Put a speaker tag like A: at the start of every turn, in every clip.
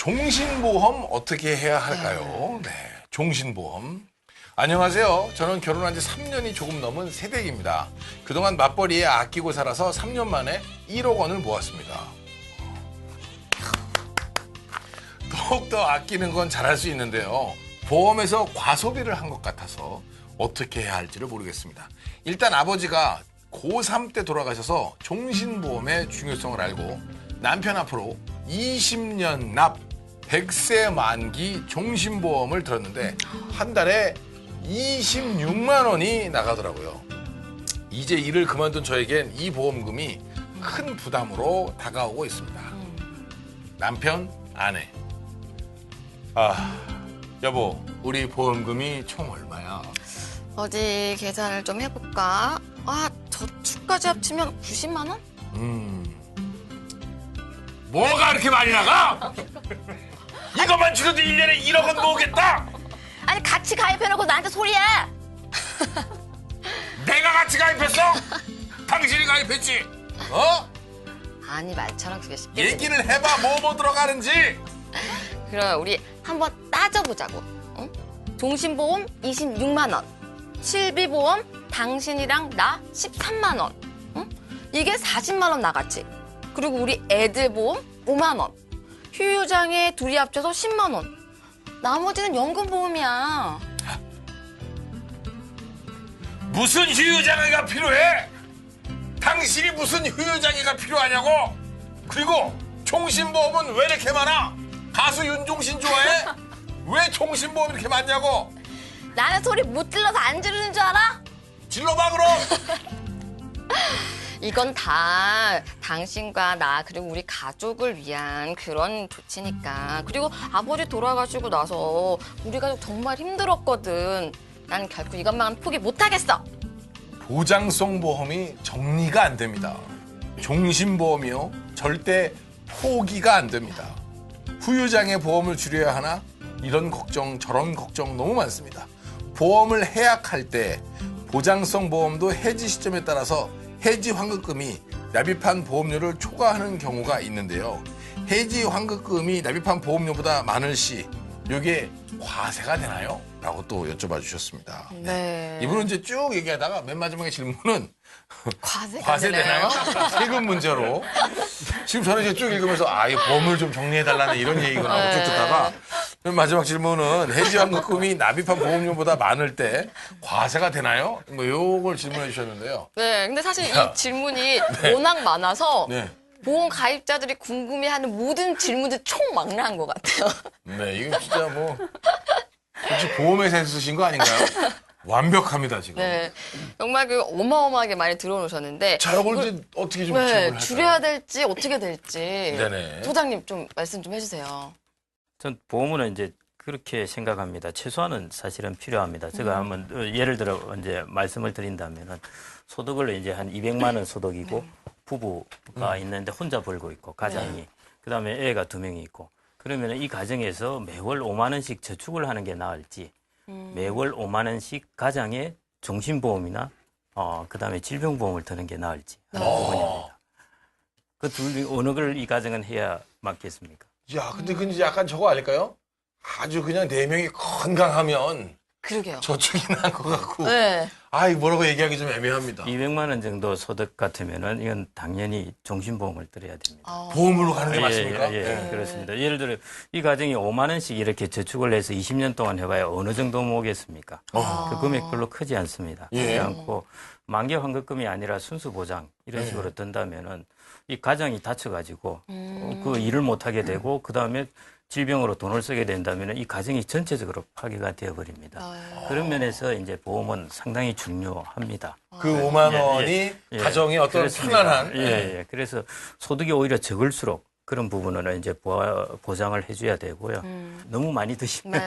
A: 종신보험 어떻게 해야 할까요? 네, 종신보험. 안녕하세요. 저는 결혼한 지 3년이 조금 넘은 새댁입니다. 그동안 맞벌이에 아끼고 살아서 3년 만에 1억 원을 모았습니다. 더욱더 아끼는 건 잘할 수 있는데요. 보험에서 과소비를 한 것 같아서 어떻게 해야 할지를 모르겠습니다. 일단 아버지가 고3 때 돌아가셔서 종신보험의 중요성을 알고 남편 앞으로 20년 납 100세 만기 종신보험을 들었는데 한 달에 26만 원이 나가더라고요. 이제 일을 그만둔 저에겐 이 보험금이 큰 부담으로 다가오고 있습니다. 남편, 아내. 여보, 우리 보험금이 총 얼마야?
B: 어디 계산을 좀 해볼까? 저축까지 합치면 90만 원?
A: 뭐가 그렇게 많이 나가? 이것만 줄여도 1년에 1억 원 모으겠다?
B: 아니 같이 가입해놓고 나한테 소리야!
A: 내가 같이 가입했어? 당신이 가입했지?
B: 아니 말처럼 그게 쉽게
A: 얘기를 해봐, 뭐 들어가는지.
B: 그럼 우리 한번 따져보자고. 응? 종신보험 26만 원, 실비보험 당신이랑 나 13만 원. 응? 이게 40만 원 나갔지. 그리고 우리 애들 보험 5만 원, 휴유장애 둘이 합쳐서 10만 원. 나머지는 연금보험이야.
A: 무슨 휴유장애가 필요해? 당신이 무슨 휴유장애가 필요하냐고? 그리고 종신보험은 왜 이렇게 많아? 가수 윤종신 좋아해? 왜 종신보험 이렇게 많냐고?
B: 나는 소리 못 질러서 안 지르는 줄 알아?
A: 질러봐 그럼.
B: 이건 다 당신과 나 그리고 우리 가족을 위한 그런 조치니까. 그리고 아버지 돌아가시고 나서 우리 가족 정말 힘들었거든. 난 결코 이것만 포기 못하겠어.
A: 보장성 보험이 정리가 안 됩니다. 종신보험이요, 절대 포기가 안 됩니다. 후유장애 보험을 줄여야 하나? 이런 걱정 저런 걱정 너무 많습니다. 보험을 해약할 때 보장성 보험도 해지 시점에 따라서 해지 환급금이 납입한 보험료를 초과하는 경우가 있는데요. 해지 환급금이 납입한 보험료보다 많을 시 이게 과세가 되나요? 라고 또 여쭤봐 주셨습니다.
B: 네.
A: 이분은 이제 쭉 얘기하다가 맨 마지막에 질문은
B: 과세가
A: 과세 되나요? 세금 문제로. 지금 저는 이제 쭉 읽으면서 이 보험을 좀 정리해달라는 이런 얘기구나 하고 쭉 듣다가 맨 마지막 질문은 해지환급금이 납입한 보험료보다 많을 때 과세가 되나요? 뭐 요걸 질문해 주셨는데요.
B: 네, 근데 사실 이 질문이 워낙 많아서
A: 네.
B: 보험 가입자들이 궁금해하는 모든 질문들 총망라한 것 같아요.
A: 네, 이거 진짜 뭐 혹시 보험회사에서 쓰신 거 아닌가요? 완벽합니다, 지금.
B: 네, 정말 그 어마어마하게 많이 들어오셨는데.
A: 자, 이걸 이제 어떻게 좀
B: 네,
A: 지원을 할까요?
B: 줄여야 될지 어떻게 될지.
A: 네네.
B: 소장님 좀 말씀 좀 해주세요.
C: 전 보험은 이제 그렇게 생각합니다. 최소한은 사실은 필요합니다. 제가 한번 예를 들어 이제 말씀을 드린다면은 소득을 이제 한 200만 원 소득이고 부부가 있는데 혼자 벌고 있고 가장이 그다음에 애가 2명이 있고 그러면 이 가정에서 매월 5만 원씩 저축을 하는 게 나을지 매월 5만 원씩 가장에 종신보험이나 그다음에 질병보험을 드는 게 나을지 하는 부분입니다. 그 둘 어느 걸 이 가정은 해야 맞겠습니까?
A: 야, 근데 그 이제 약간 저거 아닐까요? 아주 그냥 4명이 건강하면
B: 그러게요.
A: 저축이 난 것 같고.
B: 네.
A: 이거 뭐라고 얘기하기 좀 애매합니다.
C: 200만 원 정도 소득 같으면은 이건 당연히 종신보험을 들어야 됩니다.
A: 보험으로 가는 게 맞습니까?
C: 예, 그렇습니다. 예를 들어 이 가정이 5만 원씩 이렇게 저축을 해서 20년 동안 해봐야 어느 정도 모으겠습니까? 그 금액 별로 크지 않습니다.
A: 예.
C: 크지 않고 만기 환급금이 아니라 순수 보장 이런 식으로 든다면은 이 가정이 다쳐가지고 그 일을 못 하게 되고 그 다음에 질병으로 돈을 쓰게 된다면 이 가정이 전체적으로 파괴가 되어버립니다. 그런 면에서 이제 보험은 상당히 중요합니다.
A: 그 5만 원이
C: 예,
A: 가정의 어떤
C: 그렇습니다.
A: 편안한.
C: 예. 그래서 소득이 오히려 적을수록 그런 부분은 이제 보장을 해줘야 되고요. 너무 많이 드시면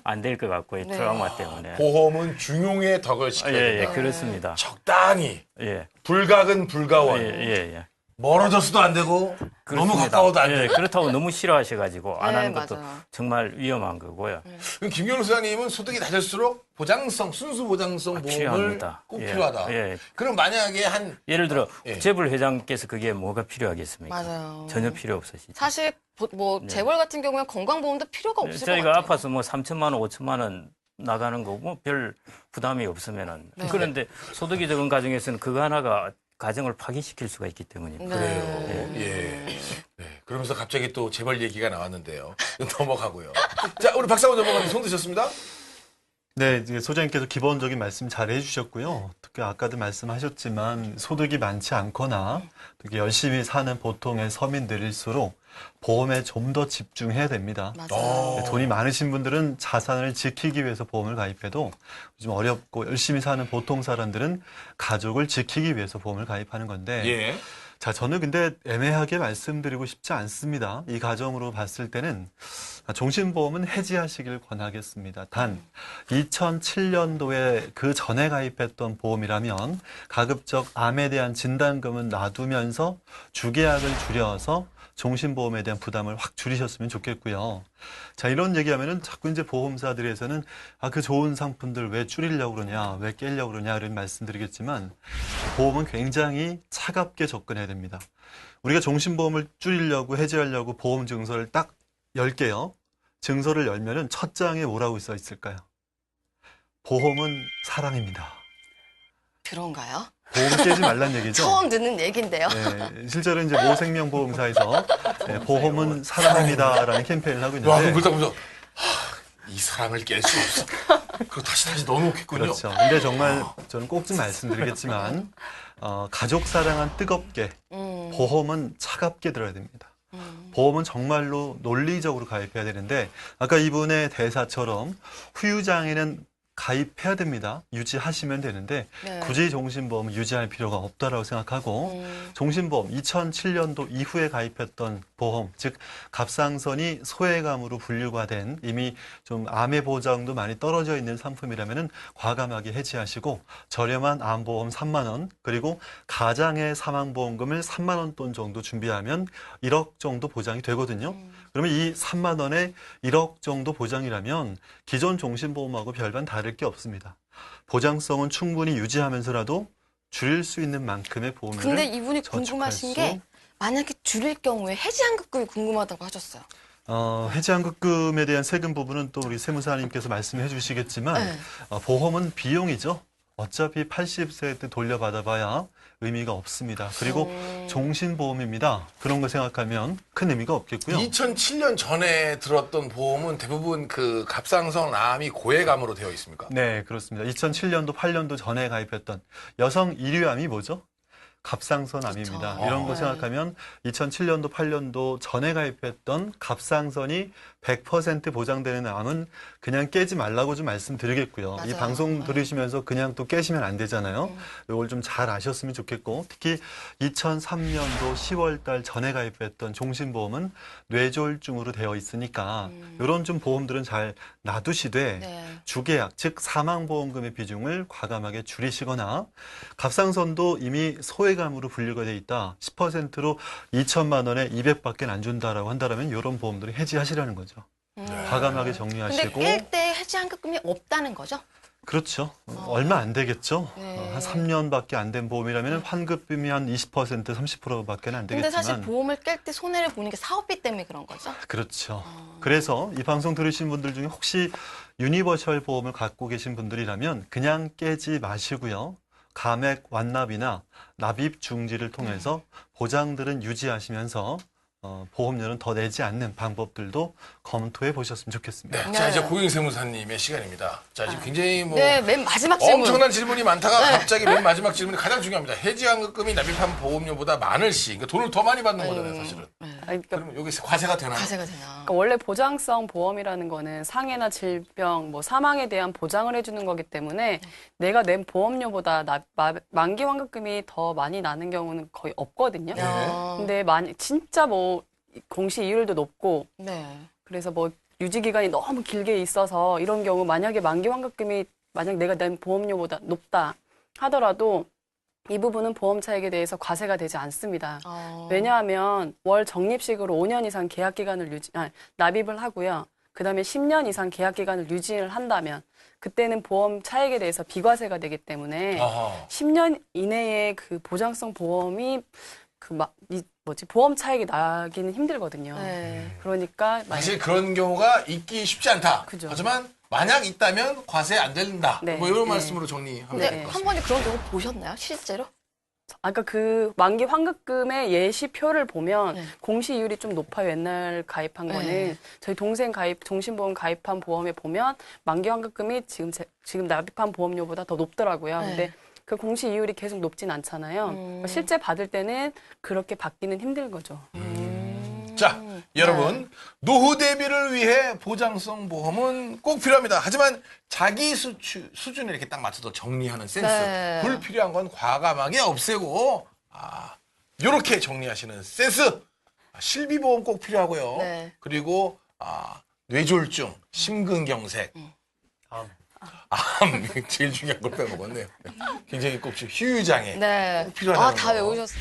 C: 안 될 것 같고요. 트라우마 때문에.
A: 보험은 중용의 덕을 시켜야 된다.
C: 그렇습니다.
A: 적당히.
C: 예.
A: 불가근 불가원.
C: 예.
A: 멀어져서도 안 되고 너무
C: 그렇습니다.
A: 가까워도 안
C: 예,
A: 되고.
C: 그렇다고 너무 싫어하셔가지고 안
B: 네,
C: 하는 것도
B: 맞아요.
C: 정말 위험한 거고요.
A: 그럼 김경록 소장님은 소득이 낮을수록 보장성, 순수 보장성 보험을
C: 필요합니다.
A: 꼭
C: 예,
A: 필요하다.
C: 예.
A: 그럼 만약에 한
C: 예를 들어
A: 예.
C: 재벌 회장께서 그게 뭐가 필요하겠습니까?
B: 맞아요.
C: 전혀 필요 없으시죠.
B: 사실 뭐 재벌 같은 경우는 건강보험도 필요가 없을 것
C: 저희가
B: 같아요.
C: 아파서 뭐 3천만 원, 5천만 원 나가는 거 뭐 별 부담이 없으면은
B: 네.
C: 그런데 소득이 적은 가정에서는 그거 하나가 가정을 파괴시킬 수가 있기 때문입니다.
A: 그래요. 예. 네. 그러면서 갑자기 또 재벌 얘기가 나왔는데요. 넘어가고요. 자, 우리 박상원 전문가님 손 드셨습니다?
D: 네, 이제 소장님께서 기본적인 말씀 잘 해주셨고요. 특히 아까도 말씀하셨지만 소득이 많지 않거나 되게 열심히 사는 보통의 서민들일수록 보험에 좀 더 집중해야 됩니다.
B: 맞아요.
D: 돈이 많으신 분들은 자산을 지키기 위해서 보험을 가입해도 요즘 어렵고 열심히 사는 보통 사람들은 가족을 지키기 위해서 보험을 가입하는 건데
A: 예.
D: 자, 저는 근데 애매하게 말씀드리고 싶지 않습니다. 이 가정으로 봤을 때는 종신보험은 해지하시길 권하겠습니다. 단 2007년도에 그 전에 가입했던 보험이라면 가급적 암에 대한 진단금은 놔두면서 주계약을 줄여서 종신보험에 대한 부담을 확 줄이셨으면 좋겠고요. 자, 이런 얘기하면은 자꾸 이제 보험사들에서는 그 좋은 상품들 왜 줄이려고 그러냐, 왜 깨려고 그러냐 이런 말씀드리겠지만 보험은 굉장히 차갑게 접근해야 됩니다. 우리가 종신보험을 줄이려고 해지하려고 보험 증서를 딱 열게요. 증서를 열면은 첫 장에 뭐라고 써 있을까요? 보험은 사랑입니다.
B: 그런가요?
D: 보험 깨지 말란 얘기죠.
B: 처음 듣는 얘긴데요.
D: 네, 실제로 이제 모생명보험사에서 보험은 사랑입니다라는 캠페인을 하고
A: 와,
D: 있는데
A: 그럼 보면서 이 사랑을 깰 수 없어. 그리고 다시 넣어놓겠군요.
D: 그렇죠. 근데 정말 저는 꼭 좀 말씀드리겠지만 가족 사랑은 뜨겁게 보험은 차갑게 들어야 됩니다. 보험은 정말로 논리적으로 가입해야 되는데 아까 이분의 대사처럼 후유장애는 가입해야 됩니다. 유지하시면 되는데
B: 네.
D: 굳이 종신보험을 유지할 필요가 없다라고 생각하고 종신보험 2007년도 이후에 가입했던 보험, 즉 갑상선이 소외감으로 분류가 된 이미 좀 암의 보장도 많이 떨어져 있는 상품이라면은 과감하게 해지하시고 저렴한 암보험 3만 원 그리고 가장의 사망보험금을 3만 원 돈 정도 준비하면 1억 정도 보장이 되거든요. 그러면 이 3만 원에 1억 정도 보장이라면 기존 종신보험하고 별반 다를 게 없습니다. 보장성은 충분히 유지하면서라도 줄일 수 있는 만큼의 보험료를
B: 근데 이분이
D: 저축할
B: 궁금하신
D: 수
B: 게 만약에 줄일 경우에 해지한급금이 궁금하다고 하셨어요.
D: 해지한급금에 대한 세금 부분은 또 우리 세무사님께서 말씀해 주시겠지만
B: 네.
D: 보험은 비용이죠. 어차피 80세 때 돌려받아봐야 의미가 없습니다. 그리고 종신보험입니다. 그런 거 생각하면 큰 의미가 없겠고요.
A: 2007년 전에 들었던 보험은 대부분 그 갑상선 암이 고해감으로 되어 있습니까?
D: 네, 그렇습니다. 2007년도, 8년도 전에 가입했던 여성 일유암이 뭐죠? 갑상선암입니다.
B: 그렇죠.
D: 이런 거
B: 네.
D: 생각하면 2007년도, 8년도 전에 가입했던 갑상선이 100% 보장되는 암은 그냥 깨지 말라고 좀 말씀드리겠고요. 이
B: 맞아요.
D: 방송 들으시면서 그냥 또 깨시면 안 되잖아요. 이걸 좀 잘 아셨으면 좋겠고 특히 2003년도 10월 달 전에 가입했던 종신보험은 뇌졸중으로 되어 있으니까 이런 좀 보험들은 잘 놔두시되
B: 네.
D: 주계약, 즉 사망보험금의 비중을 과감하게 줄이시거나 갑상선도 이미 소외감으로 분류가 돼 있다. 10%로 2천만 원에 200밖에 안 준다라고 한다면 이런 보험들을 해지하시라는 거죠. 과감하게
B: 근데
D: 정리하시고
B: 깰 때 해지한급금이 없다는 거죠?
D: 그렇죠. 얼마 안 되겠죠.
B: 네.
D: 한 3년밖에 안 된 보험이라면 환급금이 한 20%, 30%밖에 안
B: 근데 사실
D: 되겠지만
B: 보험을 깰 때 손해를 보는 게 사업비 때문에 그런 거죠?
D: 그렇죠. 그래서 이 방송 들으신 분들 중에 혹시 유니버셜 보험을 갖고 계신 분들이라면 그냥 깨지 마시고요. 감액 완납이나 납입 중지를 통해서 보장들은 유지하시면서 보험료는 더 내지 않는 방법들도 검토해 보셨으면 좋겠습니다.
A: 네. 자, 이제 고경 세무사님의 시간입니다. 자, 지금 굉장히 뭐
B: 네, 맨 마지막 질문.
A: 엄청난 질문이 많다가 갑자기 맨 마지막 질문이 가장 중요합니다. 해지한급금이 납입한 보험료보다 많을 시, 그러니까 돈을 더 많이 받는 거잖아요, 사실은.
E: 그러니까
A: 그러면 여기 과세가 되나요?
B: 과세가 되나?
E: 그러니까 원래 보장성 보험이라는 거는 상해나 질병, 뭐 사망에 대한 보장을 해주는 거기 때문에 내가 낸 보험료보다 만기 환급금이 더 많이 나는 경우는 거의 없거든요. 근데 진짜 뭐 공시 이율도 높고
B: 네.
E: 그래서 뭐 유지 기간이 너무 길게 있어서 이런 경우 만약에 만기 환급금이 만약 내가 낸 보험료보다 높다 하더라도 이 부분은 보험 차익에 대해서 과세가 되지 않습니다.
B: 어.
E: 왜냐하면 월 적립식으로 5년 이상 계약 기간을 납입을 하고요. 그다음에 10년 이상 계약 기간을 유지를 한다면 그때는 보험 차익에 대해서 비과세가 되기 때문에
A: 아하.
E: 10년 이내에 그 보장성 보험이 보험 차익이 나기는 힘들거든요.
B: 네.
E: 그러니까
A: 사실 그런 경우가 있기 쉽지 않다.
E: 그죠.
A: 하지만 만약 있다면 과세 안 된다.
E: 네.
A: 뭐 이런
E: 네.
A: 말씀으로 정리하면
B: 근데
A: 될 것
B: 한
A: 같습니다.
B: 번에 그런 경우 보셨나요? 실제로?
E: 아까 그 만기 환급금의 예시표를 보면
B: 네.
E: 공시이율이 좀 높아요. 옛날 가입한 거는
B: 네.
E: 저희 동생 종신보험 가입한 보험에 보면 만기 환급금이 지금 납입한 보험료보다 더 높더라고요.
B: 네.
E: 근데 그 공시이율이 계속 높진 않잖아요. 그러니까 실제 받을 때는 그렇게 받기는 힘든 거죠.
A: 자, 여러분 노후 대비를 위해 보장성 보험은 꼭 필요합니다. 하지만 자기 수준에 이렇게 딱 맞춰서 정리하는 센스.
B: 네.
A: 불필요한 건 과감하게 없애고 요렇게 정리하시는 센스. 실비보험 꼭 필요하고요.
B: 네.
A: 그리고 뇌졸중, 심근경색, 암 제일 중요한 걸 빼먹었네요. 굉장히 꼭 휴유장애
B: 네.
A: 꼭 필요하다는
B: 다
A: 거.
B: 외우셨어요.